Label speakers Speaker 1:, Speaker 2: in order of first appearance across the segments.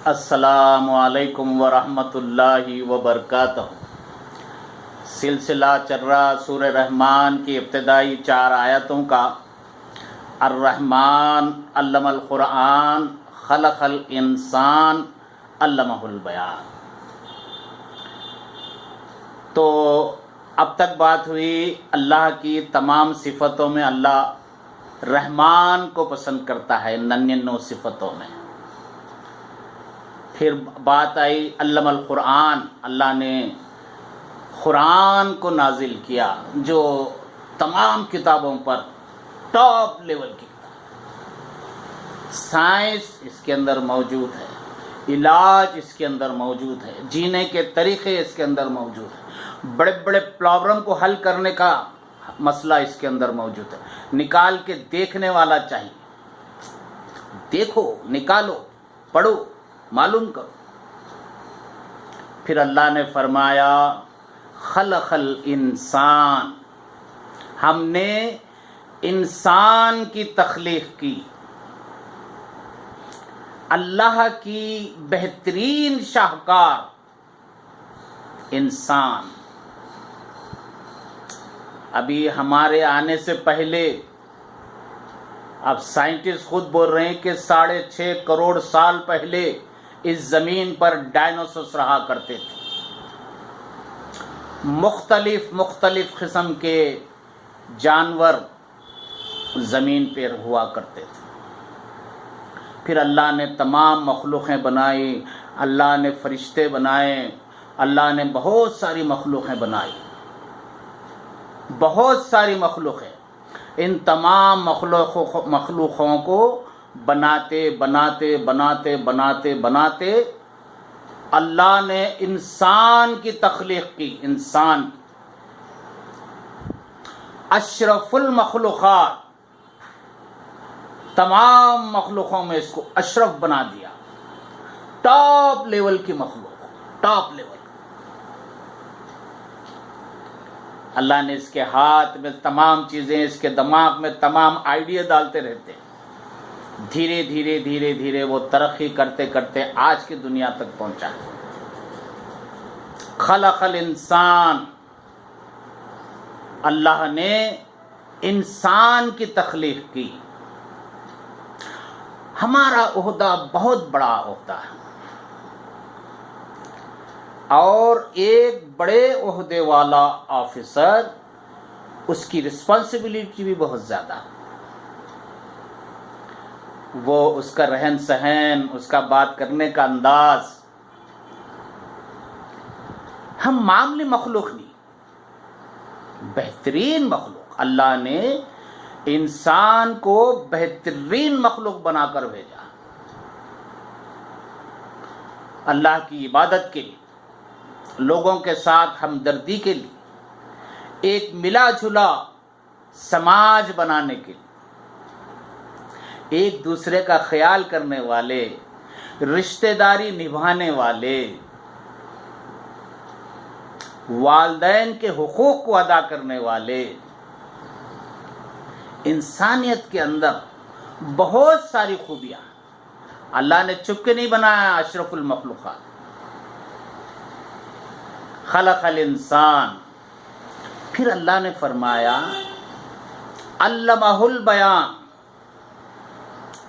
Speaker 1: السلام علیکم ورحمۃ اللہ وبرکاتہ۔ سلسلہ چل رہا سورہ رحمان کی ابتدائی 4 آیتوں کا۔ الرحمن علم القرآن خلق الانسان علمہ البیان۔ تو اب تک بات ہوئی اللہ کی تمام صفتوں میں اللہ رحمان کو پسند کرتا ہے، 99 صفتوں میں۔ پھر بات آئی علم القرآن، اللہ نے قرآن کو نازل کیا جو تمام کتابوں پر ٹاپ لیول کی کتاب۔ سائنس اس کے اندر موجود ہے، علاج اس کے اندر موجود ہے، جینے کے طریقے اس کے اندر موجود ہیں، بڑے بڑے پرابلم کو حل کرنے کا مسئلہ اس کے اندر موجود ہے۔ نکال کے دیکھنے والا چاہیے، دیکھو، نکالو، پڑھو، معلوم کرو۔ پھر اللہ نے فرمایا خلق الانسان، ہم نے انسان کی تخلیق کی۔ اللہ کی بہترین شاہکار انسان۔ ابھی ہمارے آنے سے پہلے اب سائنٹسٹ خود بول رہے ہیں کہ 6.5 کروڑ سال پہلے اس زمین پر ڈائنوسرس رہا کرتے تھے، مختلف قسم کے جانور زمین پہ ہوا کرتے تھے۔ پھر اللہ نے تمام مخلوقیں بنائی، اللہ نے فرشتے بنائے، اللہ نے بہت ساری مخلوقیں بنائی، بہت ساری مخلوقیں۔ ان تمام مخلوقوں کو بناتے اللہ نے انسان کی تخلیق کی۔ انسان اشرف المخلوقات، تمام مخلوقوں میں اس کو اشرف بنا دیا، ٹاپ لیول کی مخلوق، ٹاپ لیول۔ اللہ نے اس کے ہاتھ میں تمام چیزیں، اس کے دماغ میں تمام آئیڈیا ڈالتے رہتے ہیں۔ دھیرے دھیرے وہ ترقی کرتے کرتے آج کی دنیا تک پہنچا۔ خلق الانسان، اللہ نے انسان کی تخلیق کی۔ ہمارا عہدہ بہت بڑا عہدہ ہے، اور ایک بڑے عہدے والا آفیسر، اس کی رسپانسبلٹی بھی بہت زیادہ ہے۔ وہ اس کا رہن سہن، اس کا بات کرنے کا انداز۔ ہم معمولی مخلوق نہیں، بہترین مخلوق۔ اللہ نے انسان کو بہترین مخلوق بنا کر بھیجا، اللہ کی عبادت کے لیے، لوگوں کے ساتھ ہمدردی کے لیے، ایک ملا جلا سماج بنانے کے لیے، ایک دوسرے کا خیال کرنے والے، رشتہ داری نبھانے والے، والدین کے حقوق کو ادا کرنے والے۔ انسانیت کے اندر بہت ساری خوبیاں اللہ نے چپ کے نہیں بنایا۔ اشرف المخلوقات، خلق الانسان۔ پھر اللہ نے فرمایا علمہ البیان۔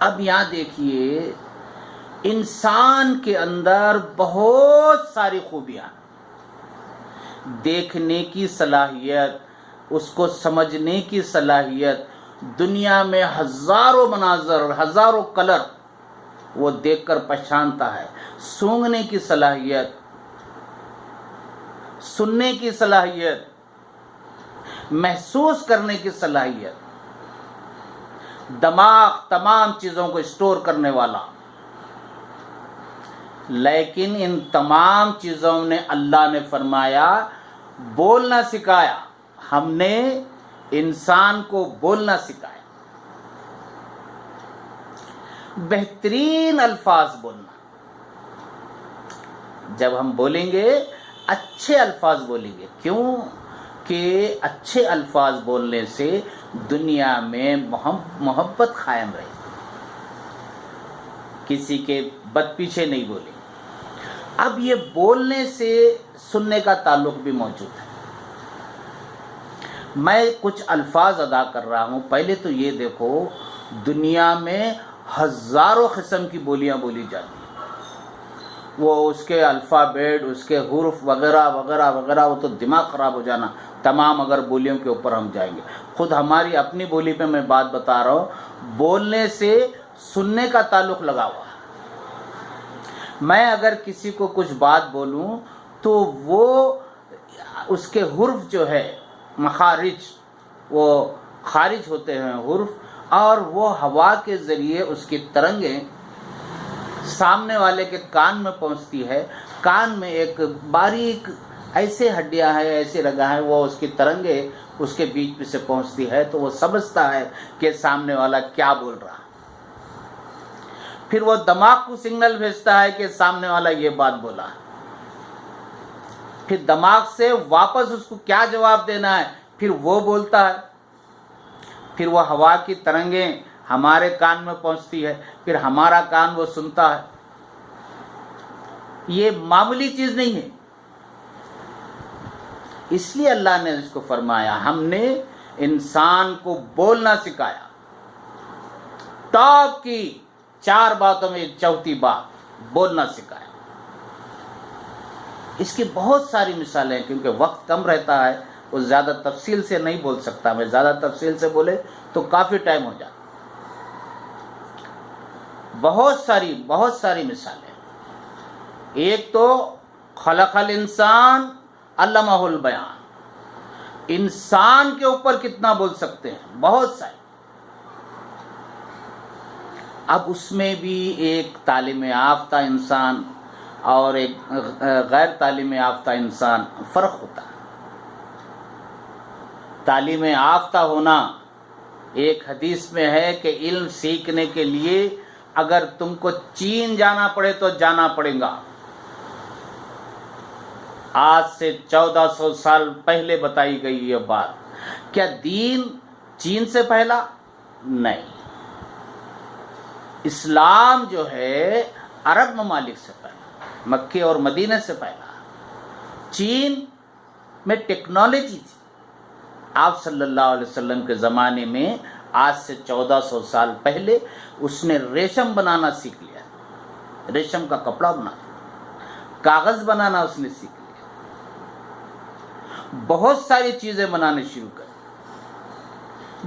Speaker 1: اب یہاں دیکھیے، انسان کے اندر بہت ساری خوبیاں، دیکھنے کی صلاحیت، اس کو سمجھنے کی صلاحیت، دنیا میں ہزاروں مناظر، ہزاروں کلر وہ دیکھ کر پہچانتا ہے، سونگھنے کی صلاحیت، سننے کی صلاحیت، محسوس کرنے کی صلاحیت، دماغ تمام چیزوں کو اسٹور کرنے والا۔ لیکن ان تمام چیزوں نے اللہ نے فرمایا بولنا سکھایا۔ ہم نے انسان کو بولنا سکھایا، بہترین الفاظ بولنا۔ جب ہم بولیں گے اچھے الفاظ بولیں گے، کیوں کہ اچھے الفاظ بولنے سے دنیا میں محبت قائم رہے۔ کسی کے بد پیچھے نہیں بولیں گے۔ اب یہ بولنے سے سننے کا تعلق بھی موجود ہے۔ میں کچھ الفاظ ادا کر رہا ہوں، پہلے تو یہ دیکھو دنیا میں ہزاروں قسم کی بولیاں بولی جاتی ہیں، وہ اس کے الفابیٹ، اس کے حروف وغیرہ وغیرہ وغیرہ، وہ تو دماغ خراب ہو جانا تمام اگر بولیوں کے اوپر ہم جائیں گے۔ خود ہماری اپنی بولی پہ میں بات بتا رہا ہوں، بولنے سے سننے کا تعلق لگا ہوا ہے۔ میں اگر کسی کو کچھ بات بولوں تو وہ اس کے حرف جو ہے مخارج، وہ خارج ہوتے ہیں حرف، اور وہ ہوا کے ذریعے اس کی ترنگیں سامنے والے کے کان میں پہنچتی ہے۔ کان میں ایک باریک ایسے ہڈیاں ہیں، ایسے رگا ہے، وہ اس کی ترنگیں اس کے بیچ میں سے پہنچتی ہے تو وہ سمجھتا ہے کہ سامنے والا کیا بول رہا ہے۔ پھر وہ دماغ کو سگنل بھیجتا ہے کہ سامنے والا یہ بات بولا ہے، پھر دماغ سے واپس اس کو کیا جواب دینا ہے پھر وہ بولتا ہے، پھر وہ ہوا کی ترنگیں ہمارے کان میں پہنچتی ہے، پھر ہمارا کان وہ سنتا ہے۔ یہ معمولی چیز نہیں ہے، اس لیے اللہ نے اس کو فرمایا ہم نے انسان کو بولنا سکھایا۔ ٹاپ کی 4 باتوں میں چوتھی بات بولنا سکھایا۔ اس کی بہت ساری مثالیں ہیں، کیونکہ وقت کم رہتا ہے، وہ زیادہ تفصیل سے نہیں بول سکتا میں، زیادہ تفصیل سے بولے تو کافی ٹائم ہو جاتا۔ بہت ساری مثالیں۔ ایک تو خلق الانسان علمہ البیان، انسان کے اوپر کتنا بول سکتے ہیں، بہت ساری۔ اب اس میں بھی ایک تعلیم یافتہ انسان اور ایک غیر تعلیم یافتہ انسان فرق ہوتا ہے۔ تعلیم یافتہ ہونا، ایک حدیث میں ہے کہ علم سیکھنے کے لیے اگر تم کو چین جانا پڑے تو جانا پڑے گا۔ آج سے 1400 سال پہلے بتائی گئی یہ بات۔ کیا دین چین سے پہلا؟ نہیں، اسلام جو ہے عرب ممالک سے پہلا، مکے اور مدینہ سے پہلا۔ چین میں ٹیکنالوجی تھی، آپ صلی اللہ علیہ وسلم کے زمانے میں آج سے 1400 سال پہلے اس نے ریشم بنانا سیکھ لیا، ریشم کا کپڑا بنانا، کاغذ بنانا اس نے سیکھ لیا، بہت ساری چیزیں بنانے شروع کر۔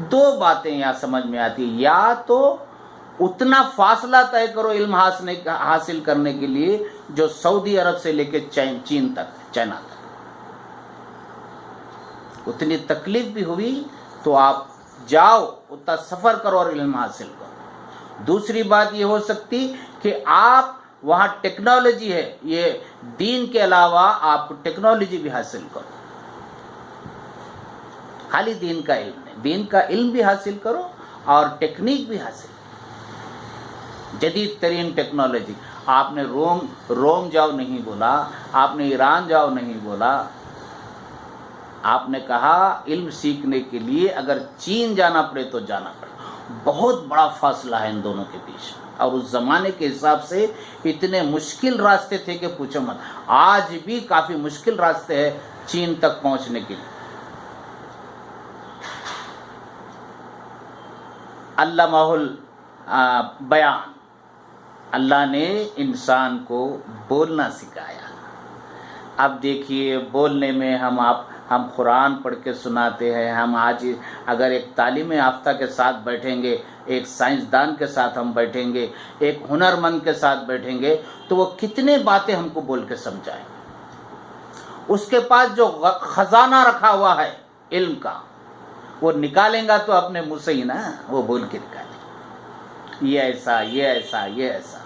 Speaker 1: 2 باتیں یہاں سمجھ میں آتی ہیں، یا تو اتنا فاصلہ طے کرو علم حاصل کرنے کے لیے جو سعودی عرب سے لے کے چین تک، چائنا تک، اتنی تکلیف بھی ہوئی تو آپ جاؤ، اتنا سفر کرو اور علم حاصل کرو۔ دوسری بات یہ ہو سکتی کہ آپ وہاں ٹیکنالوجی ہے، یہ دین کے علاوہ آپ ٹیکنالوجی بھی حاصل کرو، خالی دین کا علم نہیں، دین کا علم بھی حاصل کرو اور ٹیکنیک بھی حاصل کرو، جدید ترین ٹیکنالوجی۔ آپ نے روم جاؤ نہیں بولا، آپ نے ایران جاؤ نہیں بولا، آپ نے کہا علم سیکھنے کے لیے اگر چین جانا پڑے تو جانا پڑے۔ بہت بڑا فاصلہ ہے ان دونوں کے بیچ میں، اور اس زمانے کے حساب سے اتنے مشکل راستے تھے کہ پوچھو مت۔ آج بھی کافی مشکل راستے ہیں چین تک پہنچنے کے لیے۔ علمہ البیان، اللہ نے انسان کو بولنا سکھایا۔ اب دیکھیے بولنے میں ہم قرآن پڑھ کے سناتے ہیں، ہم آج اگر ایک تعلیم یافتہ کے ساتھ بیٹھیں گے، ایک سائنسدان کے ساتھ ہم بیٹھیں گے، ایک ہنرمند کے ساتھ بیٹھیں گے تو وہ کتنے باتیں ہم کو بول کے سمجھائیں گے۔ اس کے پاس جو خزانہ رکھا ہوا ہے علم کا، وہ نکالیں گا تو اپنے منہ سے ہی نا وہ بول کے نکالیں، یہ ایسا، یہ ایسا، یہ ایسا۔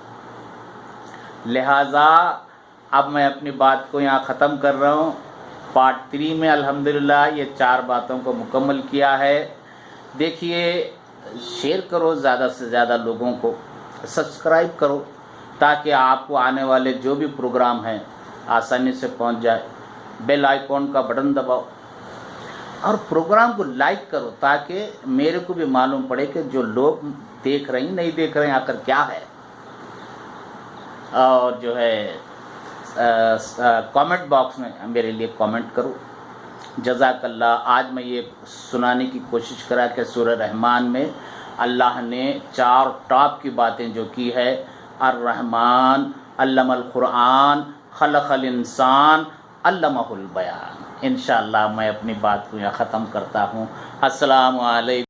Speaker 1: لہٰذا اب میں اپنی بات کو یہاں ختم کر رہا ہوں۔ پارٹ 3 میں الحمدللہ یہ 4 باتوں کو مکمل کیا ہے۔ دیکھیے، شیئر کرو زیادہ سے زیادہ لوگوں کو، سبسکرائب کرو تاکہ آپ کو آنے والے جو بھی پروگرام ہیں آسانی سے پہنچ جائے۔ بیل آئیکن کا بٹن دباؤ اور پروگرام کو لائک کرو تاکہ میرے کو بھی معلوم پڑے کہ جو لوگ دیکھ رہے ہیں نہیں دیکھ رہے ہیں آخر کیا ہے۔ اور جو ہے کامنٹ باکس میں میرے لیے کامنٹ کرو. جزاک اللہ. آج میں یہ سنانے کی کوشش کرا کہ سورہ رحمان میں اللہ نے 4 ٹاپ کی باتیں جو کی ہے، الرحمن علم القرآن خلق الانسان علمہ البیان. انشاءاللہ میں اپنی بات کو یہاں ختم کرتا ہوں. السلام علیکم.